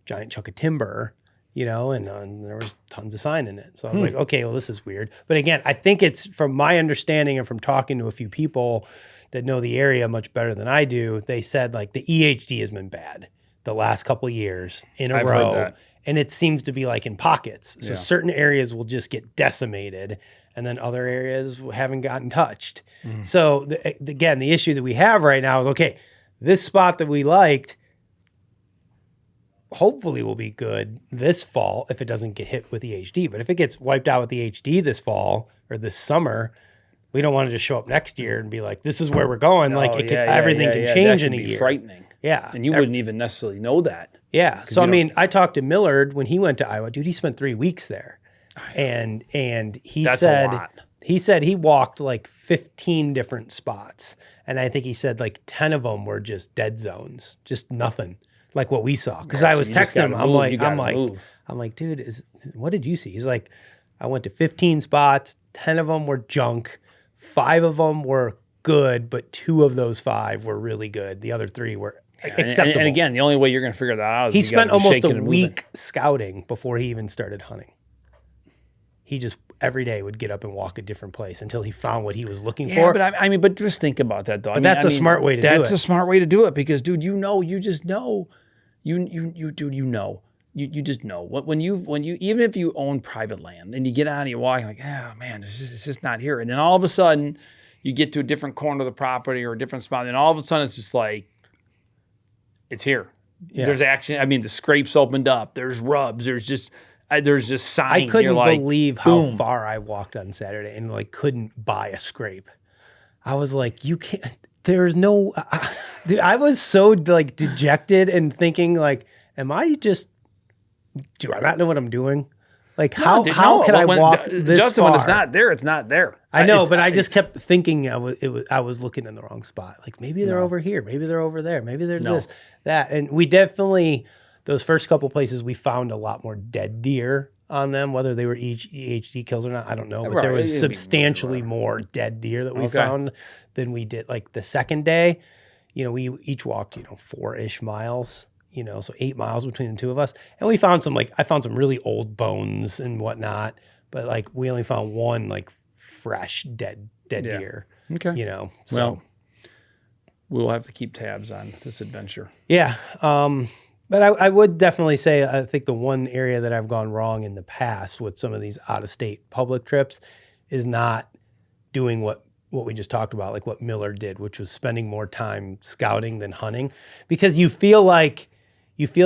giant chunk of timber, and there was tons of sign in it. So I was like, okay, well, this is weird. But again, I think it's, from my understanding and from talking to a few people that know the area much better than I do, they said like the EHD has been bad the last couple of years in a row. Heard that. And it seems to be like in pockets. So certain areas will just get decimated, and then other areas haven't gotten touched. Mm-hmm. So again, the issue that we have right now is, okay, this spot that we liked hopefully will be good this fall if it doesn't get hit with EHD. But if it gets wiped out with EHD this fall or this summer, we don't want to just show up next year and be like, this is where we're going. Like everything can change in a year. Frightening. Yeah. And you wouldn't even necessarily know that. Yeah. So, I talked to Millard when he went to Iowa. Dude, he spent 3 weeks there. And he said he walked like 15 different spots. And I think he said like 10 of them were just dead zones, just nothing. Like what we saw. Because I was texting him. I'm like, dude, what did you see? He's like, I went to 15 spots. 10 of them were junk. 5 of them were good, but 2 of those 5 were really good. The other 3 were acceptable. And again, the only way you're going to figure that out is he spent almost a week scouting before he even started hunting. He just every day would get up and walk a different place until he found what he was looking for. But just think about that though. But that's a smart way to do it. That's a smart way to do it because, dude, you just know. You just know when you even if you own private land and you get out and you walk like, oh man, it's just not here. And then all of a sudden you get to a different corner of the property or a different spot. And all of a sudden it's just like, it's here. Yeah. There's action. The scrapes opened up. There's rubs. There's just signs. I couldn't believe how far I walked on Saturday and like couldn't buy a scrape. I was like, you can't, there's no, dude, I was so like dejected and thinking like, do I not know what I'm doing? Like how can I walk this Justin, far? When it's not there, it's not there. I know, but I just kept thinking I was looking in the wrong spot. Like maybe they're over here, maybe they're over there, maybe they're this, that. And we definitely, those first couple places, we found a lot more dead deer on them, whether they were EHD kills or not, I don't know. But there was substantially more dead deer that we found than we did like the second day. We each walked, 4-ish miles. So 8 miles between the two of us. And we found I found some really old bones and whatnot, but like we only found one like fresh dead deer. Okay. So well, we'll have to keep tabs on this adventure. Yeah. But I would definitely say, I think the one area that I've gone wrong in the past with some of these out of state public trips is not doing what we just talked about, like what Miller did, which was spending more time scouting than hunting, because you feel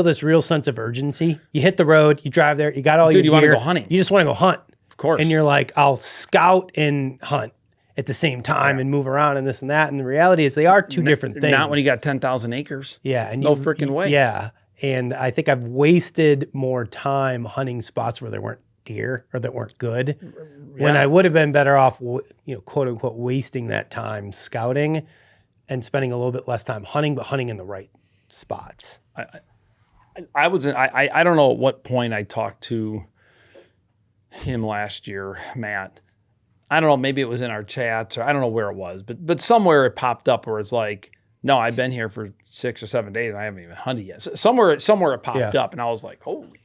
this real sense of urgency. You hit the road, you drive there, you got all your gear. You want to go hunting. You just want to go hunt. Of course. And you're like, I'll scout and hunt at the same time and move around and this and that. And the reality is they are two different things. Not when you got 10,000 acres. Yeah. And no freaking way. Yeah. And I think I've wasted more time hunting spots where there weren't deer or that weren't good when I would have been better off, quote unquote, wasting that time scouting and spending a little bit less time hunting, but hunting in the right spots. I don't know at what point I talked to him last year, Matt. I don't know, maybe it was in our chats or I don't know where it was, but somewhere it popped up where it's like, No, I've been here for 6 or 7 days and I haven't even hunted yet. So somewhere it popped up and I was like, holy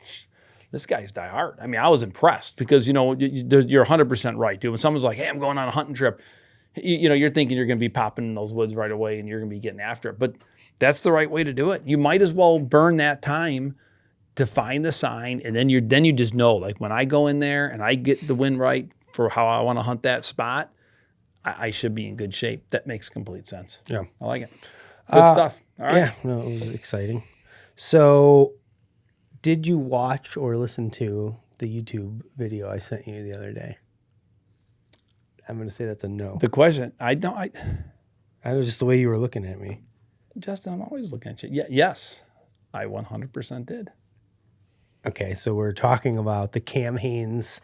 this guy's die hard. I mean, I was impressed because, you're 100% right, dude. When someone's like, hey, I'm going on a hunting trip, you're thinking you're going to be popping in those woods right away and you're going to be getting after it. But that's the right way to do it. You might as well burn that time to find the sign. And then you just know, like when I go in there and I get the wind right for how I want to hunt that spot, I should be in good shape. That makes complete sense. Yeah. I like it. Good stuff. All right. Yeah, no, it was exciting. So did you watch or listen to the YouTube video I sent you the other day? I'm going to say that's a no. The question, I was just the way you were looking at me. Justin, I'm always looking at you. Yeah, yes, I 100% did. Okay, so we're talking about the Cam Hanes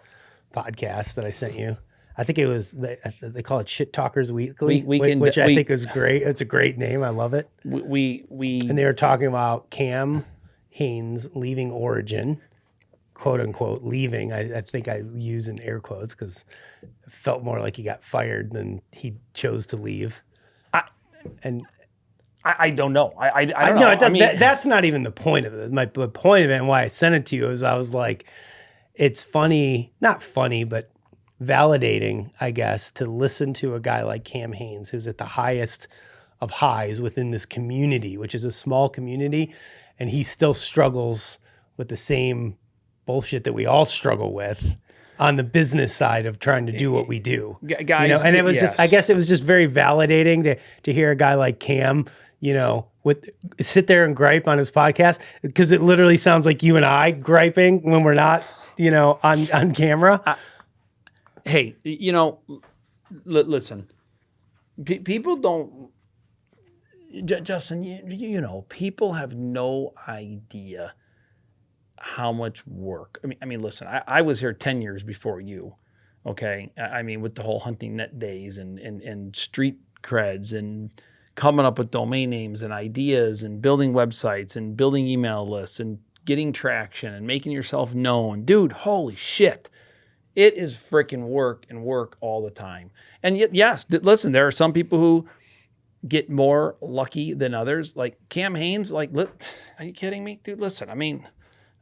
podcast that I sent you. I think it was, they call it Shit Talkers Weekly, which I think is great. It's a great name. I love it. And they were talking about Cam Hanes leaving Origin, quote unquote, leaving. I think I use in air quotes because it felt more like he got fired than he chose to leave. I don't know. I don't know. I mean, that's not even the point of it. The point of it and why I sent it to you is I was like, it's funny, not funny, but validating, I guess, to listen to a guy like Cam Hanes, who's at the highest of highs within this community, which is a small community, and he still struggles with the same bullshit that we all struggle with on the business side of trying to do what we do. Guys, and it was just, I guess it was just very validating to hear a guy like Cam, sit there and gripe on his podcast, because it literally sounds like you and I griping when we're not, on camera. Hey, listen, people don't, Justin, people have no idea how much work. I mean, listen, I was here 10 years before you, okay? I mean, with the whole hunting net days and street creds and coming up with domain names and ideas and building websites and building email lists and getting traction and making yourself known. Dude, holy shit. It is freaking work and work all the time. And yet, yes, listen, there are some people who get more lucky than others. Like Cam Hanes, are you kidding me? Dude, listen, I mean,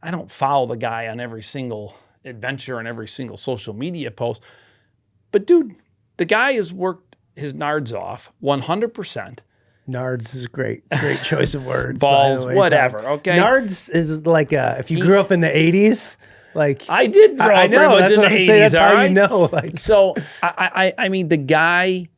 I don't follow the guy on every single adventure and every single social media post. But dude, the guy has worked his nards off 100%. Nards is a great choice of words. Balls, whatever, okay? Nards is like if you grew up in the 80s, like I did grow up pretty much in the 80s, that's how right? you know. Like. So, I mean, the guy,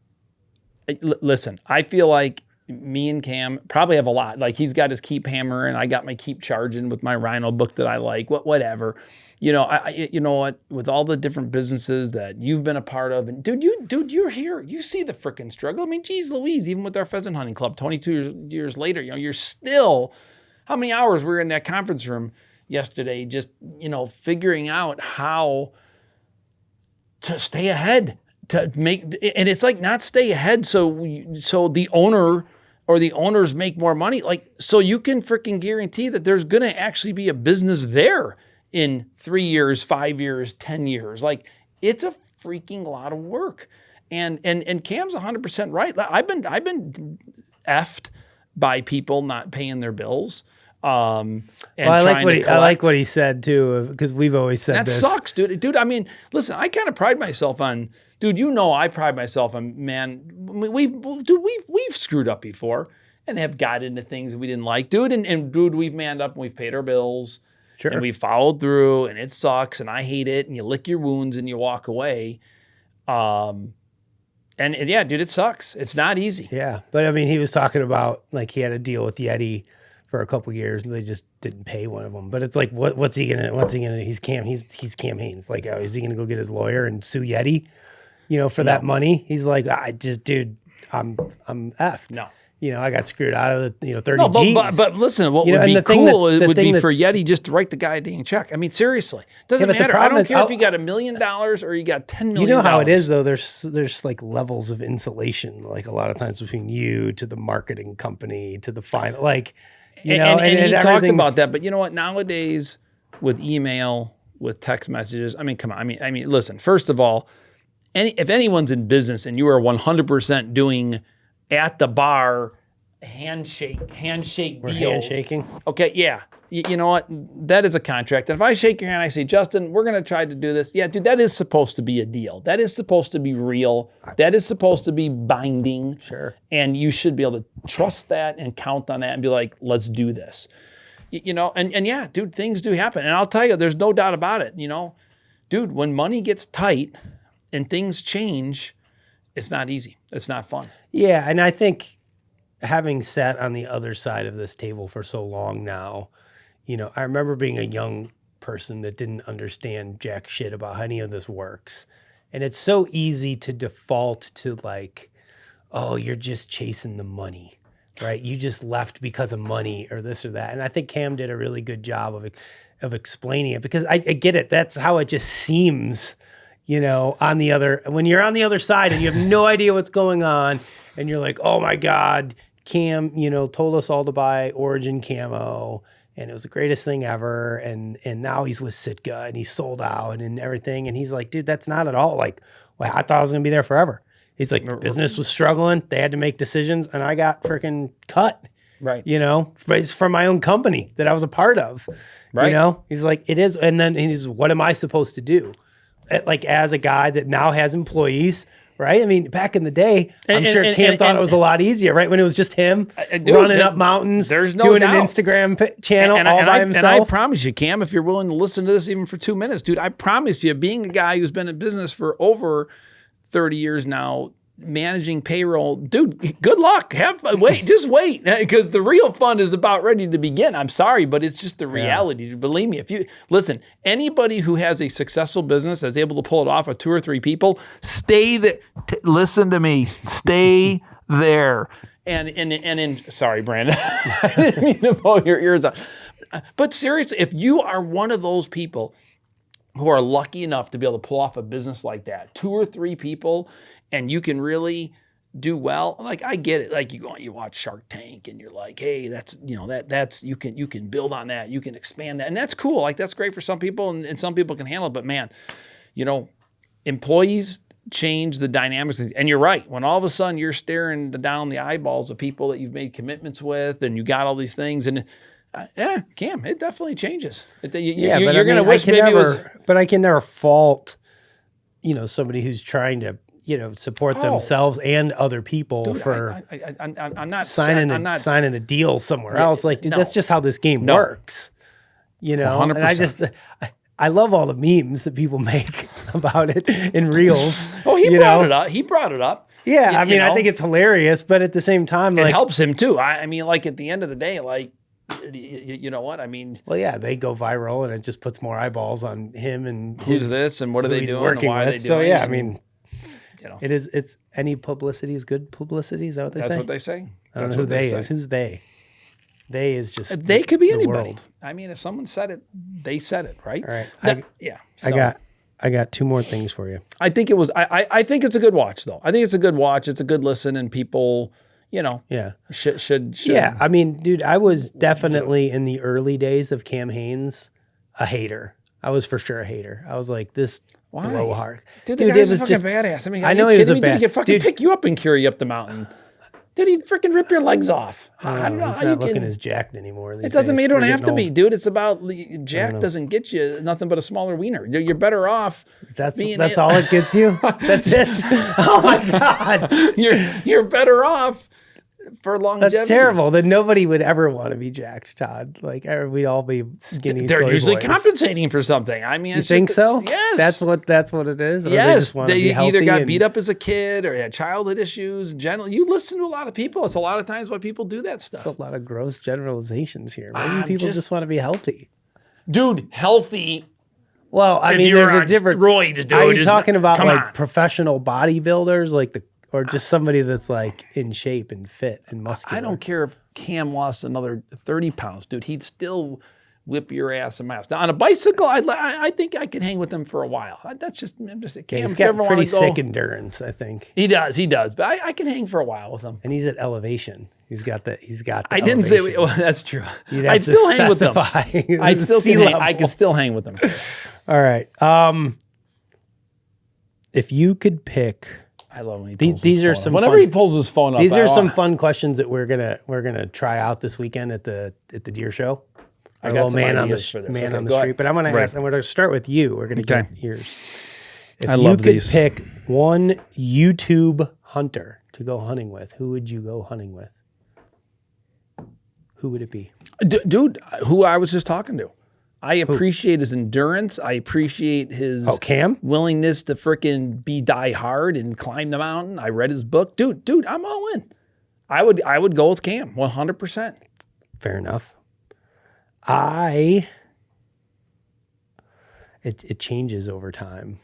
listen, I feel like me and Cam probably have a lot. Like he's got his keep hammer and I got my keep charging with my Rhino book that I like, whatever. You know what? With all the different businesses that you've been a part of, and dude, you're here. You see the freaking struggle. I mean, geez Louise, even with our pheasant hunting club, 22 years later, you're still, how many hours we were in that conference room yesterday, just, figuring out how to stay ahead, to make, and it's like not stay ahead so the owner or the owners make more money, like so you can freaking guarantee that there's going to actually be a business there in 3 years, 5 years, 10 years. Like it's a freaking lot of work. And Cam's 100% right. I've been effed by people not paying their bills. I like what he said too, because we've always said that this. Sucks, dude. Dude, I mean, listen, I kind of pride myself on, dude. I pride myself on, man. We've screwed up before and have got into things that we didn't like, dude. And dude, we've manned up and we've paid our bills. Sure. And we followed through, and it sucks, and I hate it, and you lick your wounds and you walk away. And yeah, dude, it sucks. It's not easy. Yeah, but I mean, he was talking about like he had a deal with Yeti for a couple years, and they just didn't pay one of them. But it's like, what's he gonna? He's Cam Hanes. Like, is he gonna go get his lawyer and sue Yeti? For that money? He's like, I'm effed. No. I got screwed out of the 30 no, G's. but listen, what would be cool would be for Yeti just to write the guy a dang check. I mean, seriously, doesn't matter. I don't care if you got $1 million or you got $10 million. You know how it is though. There's like levels of insulation, like a lot of times between you to the marketing company to the final, like and he talked about that. But you know what? Nowadays, with email, with text messages, I mean, come on. I mean, listen. First of all, if anyone's in business and you are 100% doing at the bar handshake We're deals. handshaking. Okay, yeah. You know what? That is a contract. And if I shake your hand, I say, Justin, we're going to try to do this. Yeah, dude, that is supposed to be a deal. That is supposed to be real. That is supposed to be binding. Sure. And you should be able to trust that and count on that and be like, let's do this. You know, and yeah, dude, things do happen. And I'll tell you, there's no doubt about it. You know, dude, when money gets tight and things change, it's not easy. It's not fun. Yeah, and I think having sat on the other side of this table for so long now, you know, I remember being a young person that didn't understand jack shit about how any of this works. And it's so easy to default to like, oh, you're just chasing the money, right? You just left because of money or this or that. And I think Cam did a really good job of explaining it, because I get it. That's how it just seems, you know, when you're on the other side and you have no idea what's going on and you're like, oh my God, Cam, you know, told us all to buy Origin camo and it was the greatest thing ever. And now he's with Sitka and he's sold out and everything. And he's like, dude, that's not at all. Like, well, I thought I was going to be there forever. He's like, the business was struggling. They had to make decisions and I got freaking cut. Right. You know, it's from my own company that I was a part of. Right. You know, he's like, it is. And then he's, what am I supposed to do? Like, as a guy that now has employees, right? I mean, back in the day, I'm sure Cam thought it was a lot easier, right? When it was just him running up mountains, doing an Instagram channel all by himself. And I promise you, Cam, if you're willing to listen to this even for 2 minutes, dude, I promise you, being a guy who's been in business for over 30 years now, managing payroll, dude, good luck. Just wait, because the real fun is about ready to begin. I'm sorry, but it's just the reality. Yeah. Believe me, if you listen, anybody who has a successful business that's able to pull it off with 2 or 3 people, stay there. Listen to me, stay there. And sorry, Brandon, I didn't mean to pull your ears out. But seriously, if you are one of those people who are lucky enough to be able to pull off a business like that, 2 or 3 people, and you can really do well. Like, I get it. Like, you watch Shark Tank and you're like, hey, that's you can build on that. You can expand that. And that's cool. Like, that's great for some people and some people can handle it. But man, you know, employees change the dynamics. And you're right. When all of a sudden you're staring down the eyeballs of people that you've made commitments with and you got all these things, and Cam, it definitely changes. You're going to wish maybe it was... But I can never fault, you know, somebody who's trying to, you know, support themselves and other people. Dude, for I'm not signing a deal somewhere else. Like, dude, that's just how this game works. You know, 100%. And I love all the memes that people make about it in reels. Oh, he brought it up. Yeah, I mean, I think it's hilarious, but at the same time, it helps him too. I mean, like, at the end of the day, like, you know what I mean? Well, yeah, they go viral, and it just puts more eyeballs on him and who's this and what are they doing? Working and why with. Are they doing? So yeah, I mean, you know, it's any publicity is good publicity. Is that what they say? That's what they say. I don't know who they is. Who's they? They is just they could be anybody. World. I mean, if someone said it, they said it, right? All right. So, I got 2 more things for you. I think it was. I think it's a good watch, though. I think it's a good watch. It's a good listen, and people, you know, should. Yeah, I mean, dude, I was definitely in the early days of Cam Hanes a hater. I was for sure a hater. I was like, this blowhard. Dude, the guy's a fucking badass. I mean, I know he was a badass. Dude, he could fucking pick you up and carry you up the mountain. Dude, he'd freaking rip your legs off. I don't know he's how not you looking as jacked anymore. It doesn't mean you don't have to be, dude. It's about jack doesn't get you nothing but a smaller wiener. You're better off. That's all it gets you. That's it. Oh my God. You're better off for longevity. That's terrible. That nobody would ever want to be jacked, Todd. Like, we'd all be skinny. They're usually boys. Compensating for something. I mean, you think so? Yes. That's what it is. Or yes. They either got and... beat up as a kid or had childhood issues. Generally, you listen to a lot of people. It's a lot of times why people do that stuff. That's a lot of gross generalizations here. Maybe people just want to be healthy. Dude, healthy. Well, I mean, there's a different. Roids, dude. Are you talking about like professional bodybuilders, like or just somebody that's like in shape and fit and muscular? I don't care if Cam lost another 30 pounds, dude. He'd still whip your ass in my house. Now, on a bicycle, I think I can hang with him for a while. I'm just Cam. He's got pretty sick endurance, I think. He does. But I can hang for a while with him. And he's at elevation. He's got the I didn't say. Well, that's true. I'd still hang with him. I can still hang with him. All right. If you could pick I love when he pulls These his are phone some up. Whenever fun- he pulls his phone up. These are some fun questions that we're gonna try out this weekend at the deer show. I Our got little some man on ideas for the this. man Okay, on the go street. ahead. But I'm gonna Right. ask. I'm gonna start with you. We're gonna Okay. get yours. If I you love could these. pick one YouTube hunter to go hunting with, who would you go hunting with? Who would it be? Dude, who I was just talking to. I appreciate his endurance. I appreciate his Cam? willingness to frickin' be die hard and climb the mountain. I read his book. Dude, I'm all in. I would go with Cam 100%. Fair enough. It changes over time.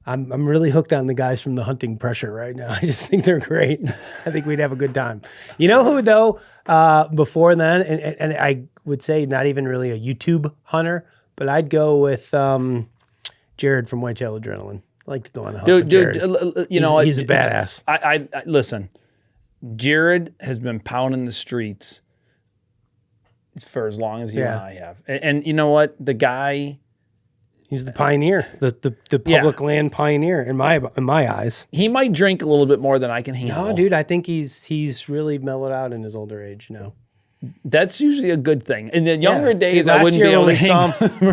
I'm really hooked on the guys from the Hunting Pressure right now. I just think they're great. I think we'd have a good time. You know who though? Before then, and I would say not even really a YouTube hunter, but I'd go with Jared from Whitetail Adrenaline. I like to go on a hunt with Jared. you know, he's a badass. I listen. Jared has been pounding the streets for as long as you and I have, and you know what? The guy. He's the pioneer, the public land pioneer in my eyes. He might drink a little bit more than I can handle. No, dude, I think he's really mellowed out in his older age now. That's usually a good thing. In the younger days, dude, I wouldn't be able to hang.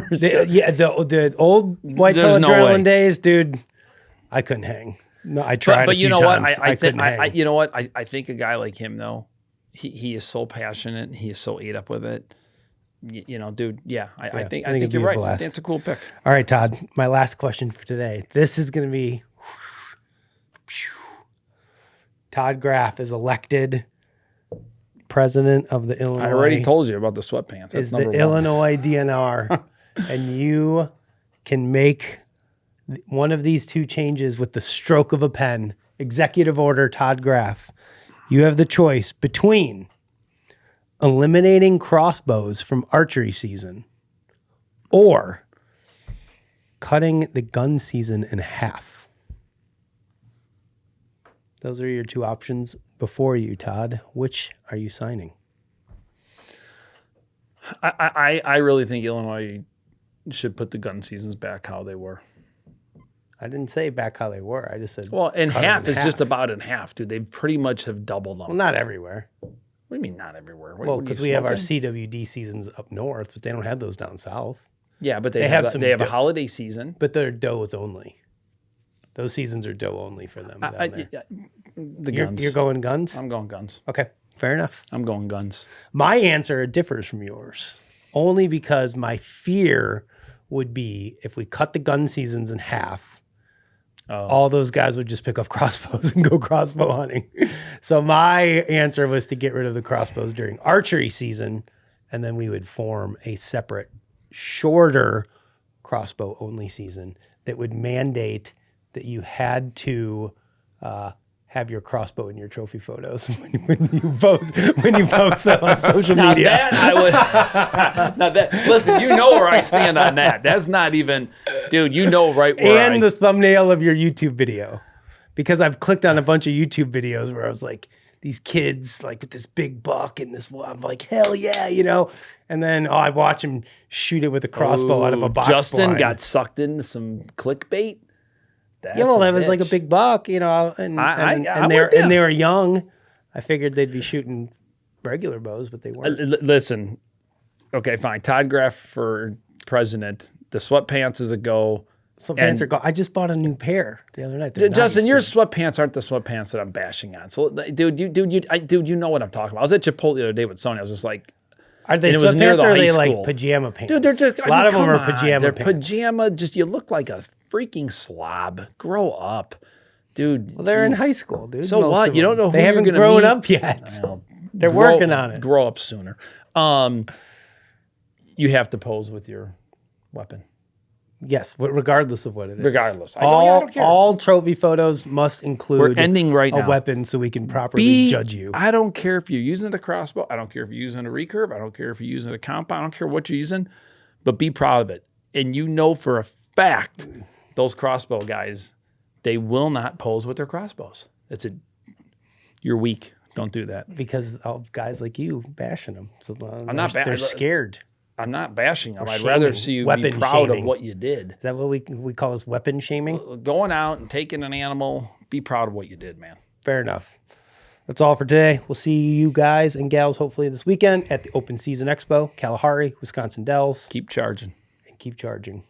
The old Whitetail Adrenaline days, dude, I couldn't hang. No, I tried. But a you few know times. what? I couldn't hang. You know what? I think a guy like him though, he is so passionate. And he is so ate up with it. You know, dude. Yeah, I think it'd you're be a right. blast. That's a cool pick. All right, Todd. My last question for today. This is going to be. Todd Graff is elected president of the Illinois. I already told you about the sweatpants. That's is the number one. Illinois DNR, and you can make one of these two changes with the stroke of a pen. Executive order, Todd Graff. You have the choice between eliminating crossbows from archery season or cutting the gun season in half. Those are your two options before you, Todd. Which are you signing? I really think Illinois should put the gun seasons back how they were. I didn't say back how they were. I just said in cut half them in is just about in half, dude. They pretty much have doubled them. Well, not everywhere. What do you mean not everywhere? Well, because we have our CWD seasons up north, but they don't have those down south. Yeah, but they have a holiday season. But they're does only. Those seasons are doe only for them. Guns. You're going guns? I'm going guns. Okay, fair enough. I'm going guns. My answer differs from yours, only because my fear would be if we cut the gun seasons in half, all those guys would just pick up crossbows and go crossbow hunting. So my answer was to get rid of the crossbows during archery season, and then we would form a separate, shorter crossbow only season that would mandate that you had to have your crossbow in your trophy photos when you post them on social media. That I would. Now that listen, you know where I stand on that. That's not even, dude. You know right where. And the thumbnail of your YouTube video, because I've clicked on a bunch of YouTube videos where I was like, these kids like with this big buck and this. I'm like, hell yeah, you know. And then I watch him shoot it with a crossbow out of a box. Justin blind. got sucked into some clickbait. Yeah, well, that was like a big buck, you know, and they were young. I figured they'd be shooting regular bows, but they weren't. Listen, okay, fine. Todd Graff for president. The sweatpants is a go. Sweatpants are go. I just bought a new pair the other night. Justin, your sweatpants aren't the sweatpants that I'm bashing on. So, dude, you know what I'm talking about. I was at Chipotle the other day with Sonya. I was just like, are they sweatpants or are they like pajama pants? Dude, they're just a lot of them are pajama They're pants. pajama. Just you look like a freaking slob. Grow up, dude. Well, they're in high school, dude. So what? You don't know who they you're haven't gonna grown meet. up yet. They're working on it. Grow up sooner. You have to pose with your weapon. Yes, regardless of what it is. Regardless, I don't care. All trophy photos must include We're ending right a now. weapon so we can properly judge you. I don't care if you're using a crossbow. I don't care if you're using a recurve. I don't care if you're using a compound. I don't care what you're using, but be proud of it. And you know for a fact, those crossbow guys, they will not pose with their crossbows. You're weak. Don't do that. Because of guys like you bashing them. So I'm not they're scared. I'm not bashing them. I'd shaming. rather see you be Weapon proud shaming. of what you did. Is that what we call this, weapon shaming? Going out and taking an animal, be proud of what you did, man. Fair enough. That's all for today. We'll see you guys and gals hopefully this weekend at the Open Season Expo, Kalahari, Wisconsin Dells. Keep charging. And keep charging.